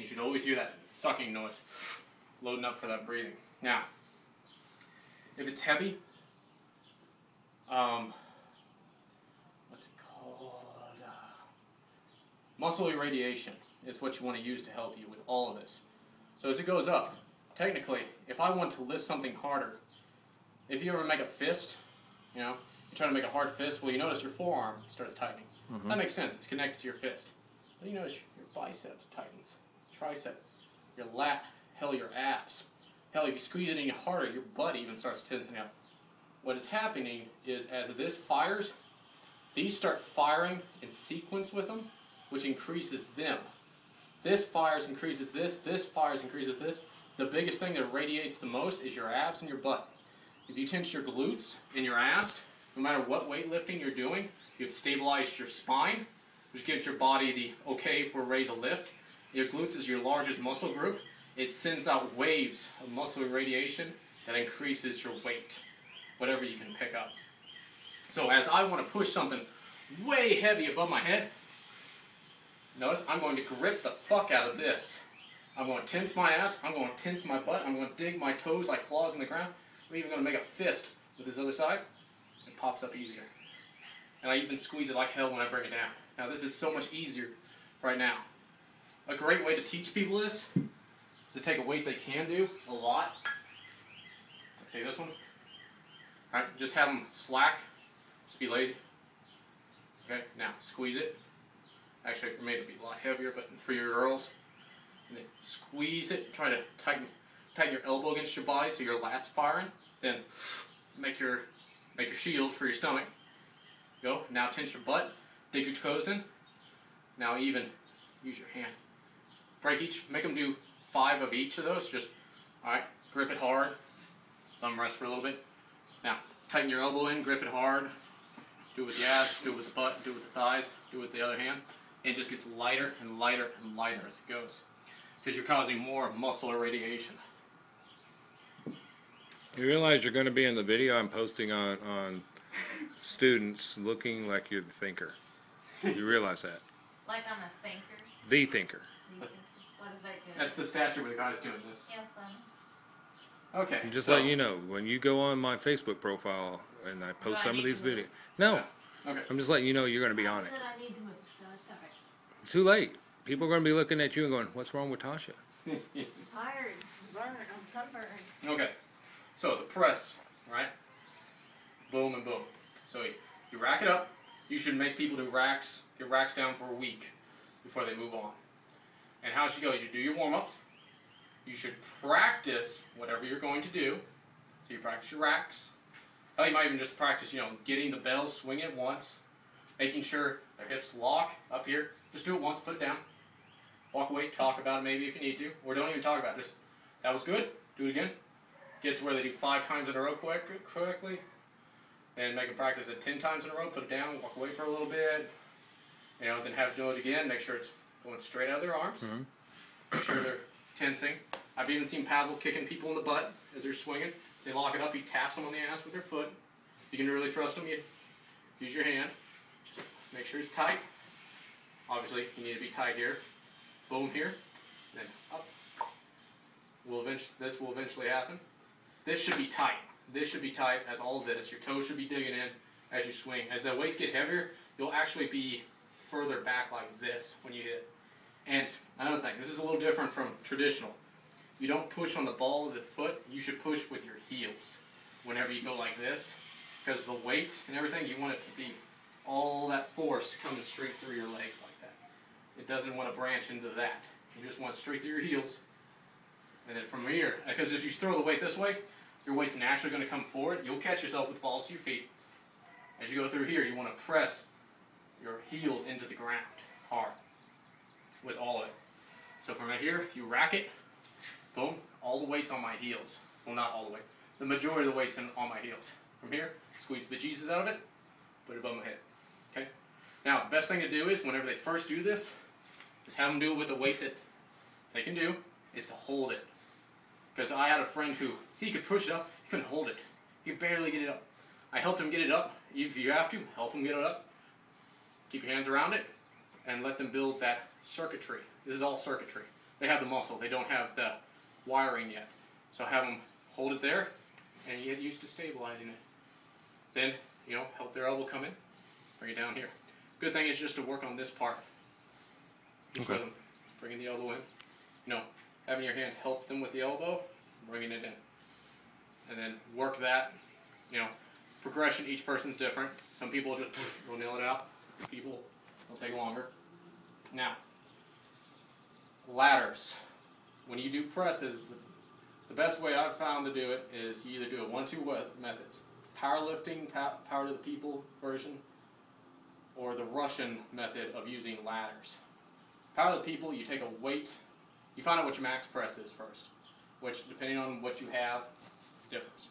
You should always hear that sucking noise, loading up for that breathing. Now, if it's heavy, what's it called? Muscle irradiation is what you want to use to help you with all of this. So as it goes up, technically, if I want to lift something harder, if you ever make a fist, you know, you're trying to make a hard fist, well, you notice your forearm starts tightening. Mm-hmm. That makes sense. It's connected to your fist. Then you notice your biceps tightens, tricep, your lat, hell, your abs. Hell, if you squeeze it any harder, your butt even starts tensing up. What is happening is as this fires, these start firing in sequence with them, which increases them. This fires, increases this fires, increases this. The biggest thing that radiates the most is your abs and your butt. If you tense your glutes and your abs, no matter what weightlifting you're doing, you've stabilized your spine, which gives your body the, okay, we're ready to lift. Your glutes is your largest muscle group. It sends out waves of muscle irradiation that increases your weight, whatever you can pick up. So as I want to push something way heavy above my head, notice I'm going to grip the fuck out of this. I'm going to tense my abs, I'm going to tense my butt, I'm going to dig my toes like claws in the ground. I'm even going to make a fist with this other side. It pops up easier. And I even squeeze it like hell when I bring it down. Now this is so much easier right now. A great way to teach people this is to take a weight they can do a lot. See this one? Alright, just have them slack. Just be lazy. Okay, now squeeze it. Actually for me it'll be a lot heavier, but for your girls, and then squeeze it, try to tighten your elbow against your body so your lat's firing. Then make your shield for your stomach. Go. Now tense your butt. Dig your toes in. Now even use your hand. Make them do 5 of each of those. Just, alright, grip it hard. Let them rest for a little bit. Now, tighten your elbow in, grip it hard. Do it with the abs, do it with the butt, do it with the thighs, do it with the other hand. And it just gets lighter and lighter and lighter as it goes. Because you're causing more muscle irradiation. You realize you're going to be in the video I'm posting on students looking like you're the thinker. You realize that? Like I'm a thinker? The thinker. What does that do? That's the stature where the guy's doing this. Yeah, fun. Okay. And just letting you know, when you go on my Facebook profile and I post some of these videos. No. Yeah. Okay. I'm just letting you know you're going to be on it. I need to move, so it's alright. Too late. People are going to be looking at you and going, what's wrong with Tasha? I'm tired. I'm sunburned. Okay. So the press, right? Boom and boom. So you rack it up. You should make people do get racks down for a week before they move on. And how it should go, you should do your warm-ups. You should practice whatever you're going to do. So you practice your racks. Oh, you might even just practice, getting the bell, swinging it once, making sure their hips lock up here. Just do it once, put it down. Walk away, talk about it maybe if you need to. Or don't even talk about it. Just, that was good, do it again. Get to where they do 5 times in a row quickly. And make them practice it 10 times in a row, put it down, walk away for a little bit. Then have to do it again, make sure it's going straight out of their arms. Mm-hmm. Make sure they're tensing. I've even seen Pavel kicking people in the butt as they're swinging. As they lock it up, he taps them on the ass with their foot. You can really trust them, you use your hand. Just make sure it's tight. Obviously, you need to be tight here. Boom here, then up. This will eventually happen. This should be tight. This should be tight as all of this. Your toes should be digging in as you swing. As the weights get heavier, you'll actually be further back like this when you hit. And another thing, this is a little different from traditional. You don't push on the ball of the foot, you should push with your heels whenever you go like this. Because the weight and everything, you want it to be all that force coming straight through your legs like that. It doesn't want to branch into that. You just want it straight through your heels. And then from here, because if you throw the weight this way, your weight's naturally going to come forward. You'll catch yourself with the balls to your feet. As you go through here, you want to press your heels into the ground hard with all of it. So from right here, you rack it, boom, all the weight's on my heels. Well, not all the way. The majority of the weight's on my heels. From here, squeeze the bejesus out of it, put it above my head. Okay? Now, the best thing to do is, whenever they first do this, is have them do it with the weight that they can do, is to hold it. Because I had a friend who, he could push it up, he couldn't hold it. He could barely get it up. I helped him get it up. If you have to, help him get it up. Keep your hands around it, and let them build that circuitry. This is all circuitry. They have the muscle. They don't have the wiring yet. So have them hold it there and get used to stabilizing it. Then, help their elbow come in, bring it down here. Good thing is just to work on this part. Just with them, bringing the elbow in. Having your hand help them with the elbow, bringing it in. And then work that, progression, each person's different. Some people just will nail it out. People will take longer. Now, ladders. When you do presses, the best way I've found to do it is you either do it 1-2 methods. Powerlifting, power to the people version, or the Russian method of using ladders. Power to the people, you take a weight, you find out what your max press is first, which depending on what you have, differs.